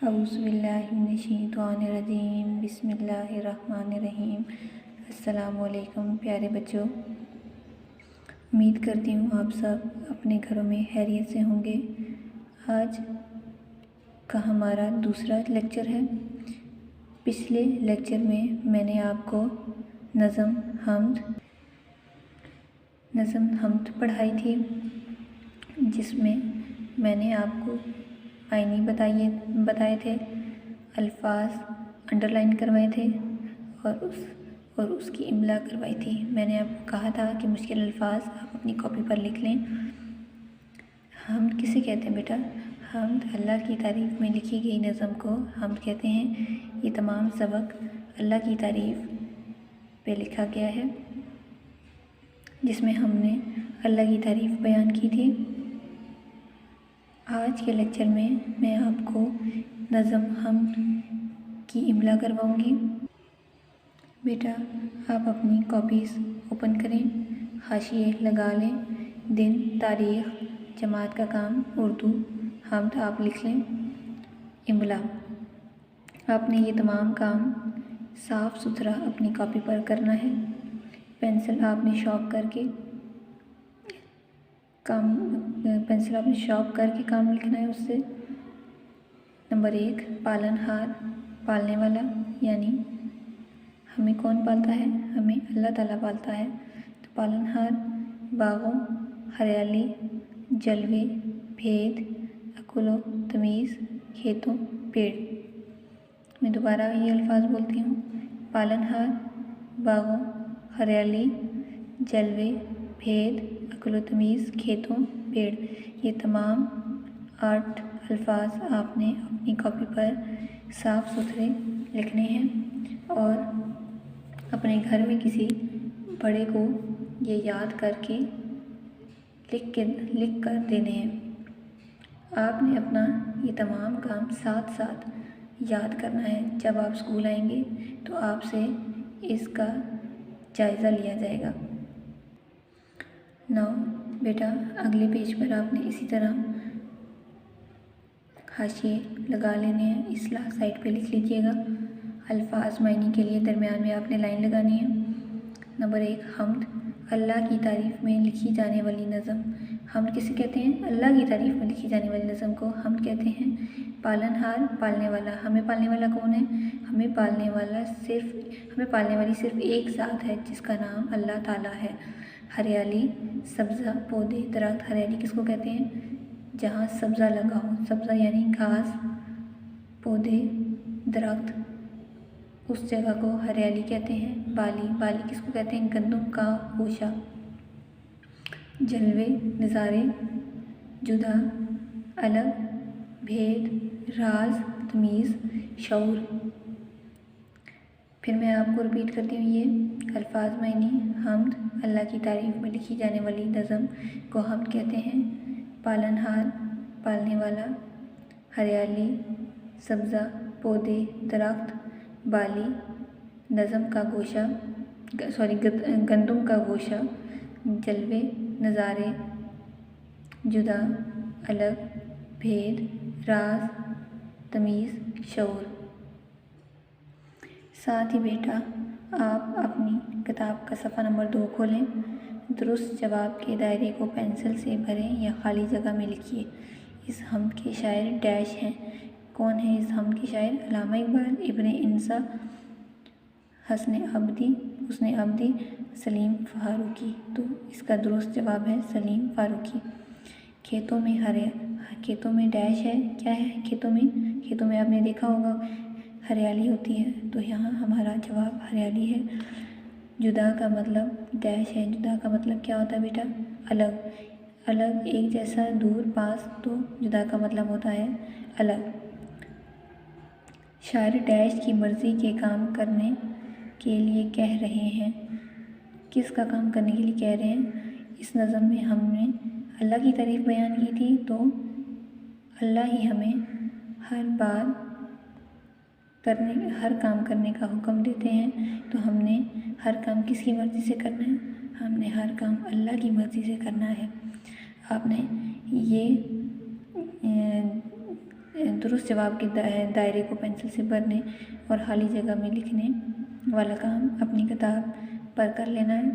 औज़ुबिल्लाहिमिनश्शैतानिर्रजीम बिस्मिल्लाहिर्रहमानिर्रहीम। अस्सलामुअलैकुम प्यारे बच्चों, उम्मीद करती हूँ आप सब अपने घरों में खैरियत से होंगे। आज का हमारा दूसरा लेक्चर है। पिछले लेक्चर में मैंने आपको नज़म हम्द पढ़ाई थी, जिसमें मैंने आपको मायने बताए थे, अल्फाज अंडरलाइन करवाए थे और उसकी इमला करवाई थी। मैंने आपको कहा था कि मुश्किल अल्फाज आप अपनी कॉपी पर लिख लें। हम्द किसे कहते हैं बेटा? हम्द अल्लाह की तारीफ़ में लिखी गई नज़म को हम्द कहते हैं। ये तमाम सबक अल्लाह की तारीफ़ पे लिखा गया है, जिसमें हमने अल्लाह की तारीफ़ बयान की थी। आज के लेक्चर में मैं आपको नज़म हम्द की इमला करवाऊंगी। बेटा आप अपनी कॉपीज़ ओपन करें, हाशिए लगा लें। दिन, तारीख़, जमात का काम, उर्दू, हम्द आप लिख लें। इमला आपने ये तमाम काम साफ़ सुथरा अपनी कॉपी पर करना है। पेंसिल आपने शॉर्प करके काम लिखना है। उससे नंबर 1, पालनहार, पालने वाला, यानी हमें कौन पालता है? हमें अल्लाह ताला पालता है। तो पालनहार, बागों, हरियाली, जलवे, भेद, अकुलो तमीज़, खेतों, पेड़। मैं दोबारा ये अल्फाज बोलती हूँ। पालनहार, बागों, हरियाली, जलवे, भेद, अकुलो तमीज़, खेतों, पेड़। ये तमाम 8 अल्फाज आपने अपनी कॉपी पर साफ़ सुथरे लिखने हैं और अपने घर में किसी बड़े को ये याद करके लिख कर देने हैं। आपने अपना ये तमाम काम साथ साथ याद करना है। जब आप स्कूल आएंगे तो आपसे इसका जायज़ा लिया जाएगा। बेटा अगले पेज पर आपने इसी तरह हाशिए लगा लेने हैं। इस्लाह साइड पे लिख लीजिएगा। अल्फाज मायने के लिए दरमियान में आपने लाइन लगानी है। नंबर 1, हम्द अल्लाह की तारीफ़ में लिखी जाने वाली नज़म। हम्द किसे कहते हैं? अल्लाह की तारीफ़ में लिखी जाने वाली नज़म को हम्द कहते हैं। पालनहार, पालने वाला। हमें पालने वाला कौन है? हमें पालने वाली सिर्फ एक ज़ात है, जिसका नाम अल्लाह ताला है। हरियाली, सब्ज़ा, पौधे, दरख्त। हरियाली किसको कहते हैं? जहाँ सब्ज़ा लगा हो। सब्ज़ा यानी घास, पौधे, दरख्त, उस जगह को हरियाली कहते हैं। बाली किसको कहते हैं? गंदम का गोशा। जलवे, नज़ारे, जुदा, अलग, भेद, राज, तमीज़, शऊर। फिर मैं आपको रिपीट करती हूँ ये अल्फाज मायने। हम्द अल्लाह की तारीफ़ में लिखी जाने वाली नज़म को हम्द कहते हैं। पालनहार, पालने वाला, हरियाली, सब्ज़ा, पौधे, दरख्त, बाली, गंदम का गोशा, जलवे, नज़ारे, जुदा, अलग, भेद, राज, तमीज़, शऊर। साथ ही बेटा आप अपनी किताब का सफ़ा नंबर 2 खोलें। दुरुस्त जवाब के दायरे को पेंसिल से भरें या खाली जगह में लिखिए। इस हम्द के शायर डैश हैं। कौन है इस हम्द के शायर? अल्लामा इकबाल, इब्न इंसा, हुस्न अब्दी, सलीम फारूकी। तो इसका दुरुस्त जवाब है सलीम फारूकी। खेतों में डैश है। क्या है खेतों में आपने देखा होगा हरियाली होती है, तो यहाँ हमारा जवाब हरियाली है। जुदा का मतलब डैश है। जुदा का मतलब क्या होता है बेटा? अलग, एक जैसा, दूर, पास। तो जुदा का मतलब होता है अलग। शायर डैश की मर्ज़ी के काम करने के लिए कह रहे हैं। किसका काम करने के लिए कह रहे हैं? इस नज़म में हमने अल्लाह की तारीफ़ बयान की थी, तो अल्लाह ही हमें हर काम करने का हुक्म देते हैं। तो हमने हर काम किसकी मर्ज़ी से करना है? हमने हर काम अल्लाह की मर्ज़ी से करना है। आपने ये दुरुस्त जवाब के दायरे को पेंसिल से भरने और खाली जगह में लिखने वाला काम अपनी किताब पर कर लेना है।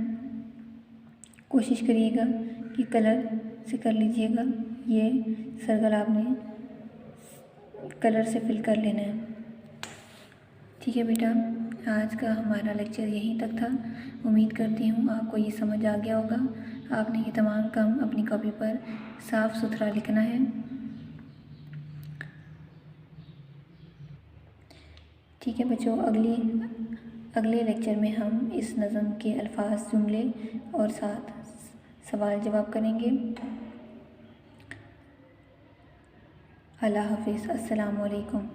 कोशिश करिएगा कि कलर से कर लीजिएगा। ये सर्कल आपने कलर से फिल कर लेना है। ठीक है बेटा, आज का हमारा लेक्चर यहीं तक था। उम्मीद करती हूँ आपको ये समझ आ गया होगा। आपने ये तमाम काम अपनी कॉपी पर साफ़ सुथरा लिखना है। ठीक है बच्चों, अगले लेक्चर में हम इस नज़म के अल्फाज, जुमले और साथ सवाल जवाब करेंगे। अल्लाह हाफिज़। अस्सलामु अलैकुम।